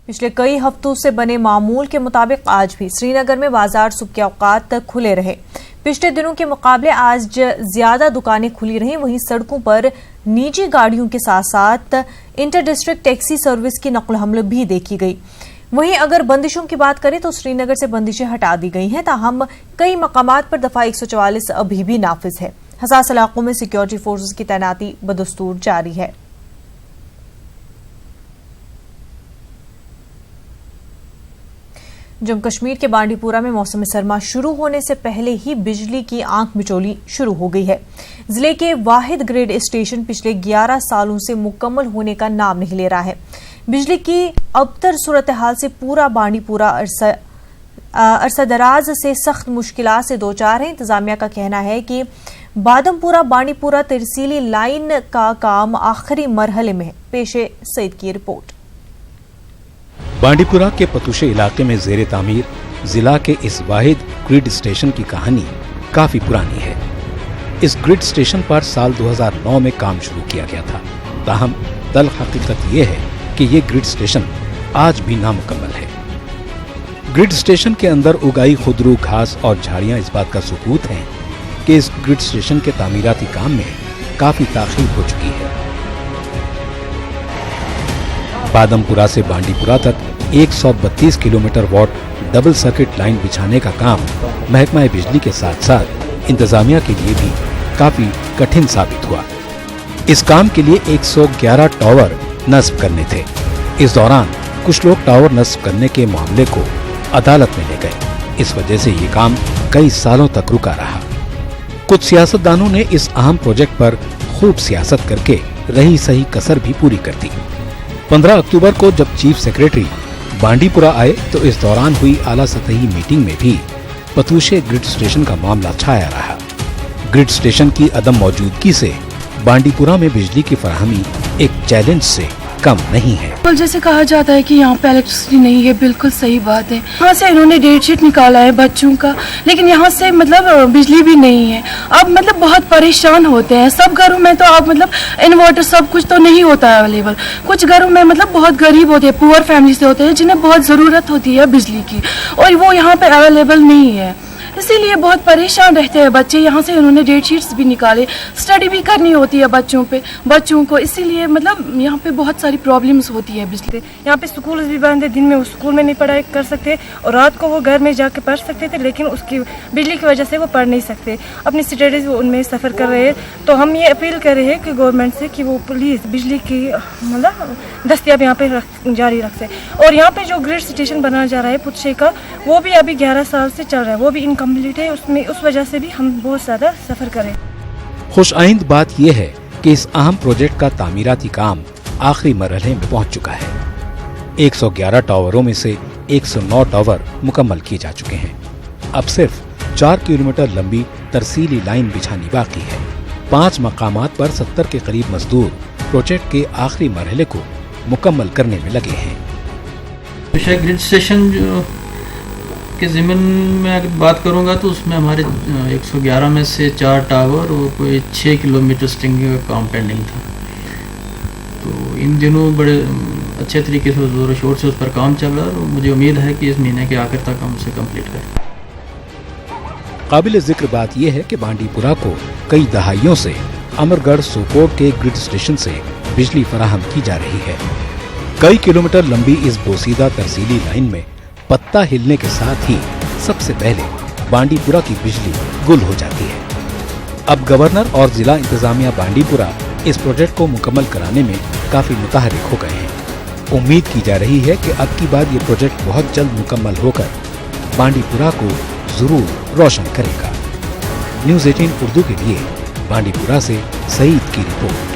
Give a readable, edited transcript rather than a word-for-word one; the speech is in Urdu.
پچھلے کئی ہفتوں سے بنے معمول کے مطابق آج بھی سری نگر میں بازار صبح کے اوقات تک کھلے رہے۔ پچھلے دنوں کے مقابلے آج زیادہ دکانیں کھلی رہیں، وہیں سڑکوں پر نجی گاڑیوں کے ساتھ ساتھ انٹر ڈسٹرکٹ ٹیکسی سروس کی نقل و حمل بھی دیکھی گئی۔ وہیں اگر بندشوں کی بات کریں تو سری نگر سے بندشیں ہٹا دی گئی ہیں، تاہم کئی مقامات پر دفعہ 144 ابھی بھی نافذ ہے۔ حساس علاقوں میں سیکیورٹی فورسز کی تعیناتی بدستور جاری ہے۔ جموں کشمیر کے بانڈی پورہ میں موسم سرما شروع ہونے سے پہلے ہی بجلی کی آنکھ مچولی شروع ہو گئی ہے۔ ضلع کے واحد گریڈ اسٹیشن پچھلے 11 سالوں سے مکمل ہونے کا نام نہیں لے رہا ہے۔ بجلی کی ابتر صورتحال سے پورا بانڈی پورہ عرصہ دراز سے سخت مشکلات سے دوچار ہے۔ انتظامیہ کا کہنا ہے کہ بادم پورہ بانڈی پورہ ترسیلی لائن کا کام آخری مرحلے میں ہے۔ پیش سعید کی رپورٹ۔ بانڈی پورہ کے پتوشے علاقے میں زیر تعمیر ضلع کے اس واحد گریڈ اسٹیشن کی کہانی کافی پرانی ہے۔ اس گریڈ اسٹیشن پر سال 2009 میں کام شروع کیا گیا تھا، تاہم تلخ حقیقت یہ ہے کہ یہ گریڈ اسٹیشن آج بھی نامکمل ہے۔ گریڈ اسٹیشن کے اندر اگائی خودرو گھاس اور جھاڑیاں اس بات کا ثبوت ہیں کہ اس گریڈ اسٹیشن کے تعمیراتی کام میں کافی تاخیر ہو چکی ہے۔ بادم پورہ سے بانڈی پورہ تک 132 kilometre what double circuit line بچھانے کا کام محکمہ بجلی کے ساتھ ساتھ انتظامیہ کے لیے بھی کافی کٹھن ثابت ہوا۔ اس کام کے لیے 111 ٹاور نصب کرنے تھے۔ اس دوران کچھ لوگ ٹاور نصب کرنے کے معاملے کو عدالت میں لے گئے، اس وجہ سے یہ کام کئی سالوں تک رکا رہا۔ کچھ سیاستدانوں نے اس اہم پروجیکٹ پر خوب سیاست کر کے رہی صحیح کسر بھی پوری کر دی۔ 15 اکتوبر کو جب چیف سیکریٹری بانڈی پورہ آئے تو اس دوران ہوئی اعلیٰ سطحی میٹنگ میں بھی پتوشے گریڈ اسٹیشن کا معاملہ چھایا رہا۔ گریڈ اسٹیشن کی عدم موجودگی سے بانڈی پورہ میں بجلی کی فراہمی ایک چیلنج سے کم نہیں ہے۔ جیسے کہا جاتا ہے کہ یہاں پہ الیکٹریسٹی نہیں ہے، بالکل صحیح بات ہے۔ یہاں سے انہوں نے ڈیٹ شیٹ نکالا ہے بچوں کا، لیکن یہاں سے بجلی بھی نہیں ہے۔ اب بہت پریشان ہوتے ہیں سب گھروں میں، تو اب انورٹر سب کچھ تو نہیں ہوتا ہے اویلیبل۔ کچھ گھروں میں بہت غریب ہوتے ہیں، پور فیملی سے ہوتے ہیں، جنہیں بہت ضرورت ہوتی ہے بجلی کی، اور وہ یہاں پہ اویلیبل نہیں ہے، اسی لیے بہت پریشان رہتے ہیں بچے۔ یہاں سے انہوں نے ڈیٹ شیٹس بھی نکالے، اسٹڈی بھی کرنی ہوتی ہے بچوں کو، اسی لیے یہاں پہ بہت ساری پرابلمس ہوتی ہے بجلی۔ یہاں پہ سکول بھی بند ہے، دن میں وہ سکول میں نہیں پڑھائی کر سکتے اور رات کو وہ گھر میں جا کے پڑھ سکتے تھے، لیکن اس کی بجلی کی وجہ سے وہ پڑھ نہیں سکتے، اپنی اسٹڈیز وہ ان میں سفر کر رہے ہیں۔ تو ہم یہ اپیل کر رہے ہیں کہ گورنمنٹ سے کہ وہ پلیز بجلی کی دستیاب یہاں پہ جاری رکھتے، اور یہاں پہ جو گریڈ اسٹیشن بنایا جا رہا ہے پتوشے کا، وہ بھی ابھی 11 سال سے چل رہا ہے، وہ بھی انکمپلیٹ ہے، اس وجہ سے بھی ہم بہت زیادہ سفر کریں۔ خوش آئند بات یہ ہے کہ اس اہم پروجیکٹ کا تعمیراتی کام آخری مرحلے میں پہنچ چکا ہے۔ 111 ٹاوروں میں سے 109 ٹاور مکمل کیے جا چکے ہیں۔ اب صرف 4 کلومیٹر لمبی ترسیلی لائن بچھانی باقی ہے۔ 5 مقامات پر 70 کے قریب مزدور پروجیکٹ کے آخری مرحلے کو مکمل کرنے میں لگے ہیں۔ گریڈ اسٹیشن کے ضمن میں اگر بات کروں گا تو اس میں ہمارے 111 میں سے 4 ٹاور اور کوئی 6 کلومیٹر سٹرنگنگ کا کام پینڈنگ تھا۔ تو ان دنوں بڑے اچھے طریقے سے زور و شور سے اس پر کام چل رہا ہے، اور مجھے امید ہے کہ اس مہینے کے آخر تک ہم اسے کمپلیٹ کریں۔ قابل ذکر بات یہ ہے کہ بانڈی پورہ کو کئی دہائیوں سے امر گڑھ سوپور کے گریڈ اسٹیشن سے بجلی فراہم کی جا رہی ہے۔ کئی کلومیٹر لمبی اس بوسیدہ ترسیلی لائن میں پتہ ہلنے کے ساتھ ہی سب سے پہلے بانڈی پورہ کی بجلی گل ہو جاتی ہے۔ اب گورنر اور ضلع انتظامیہ بانڈی پورہ اس پروجیکٹ کو مکمل کرانے میں کافی متحرک ہو گئے ہیں۔ امید کی جا رہی ہے کہ اب کی بار یہ پروجیکٹ بہت جلد مکمل ہو کر بانڈی پورہ کو ضرور روشن کرے گا۔ نیوز 18 اردو کے لیے بانڈی پورہ سے سعید کی رپورٹ۔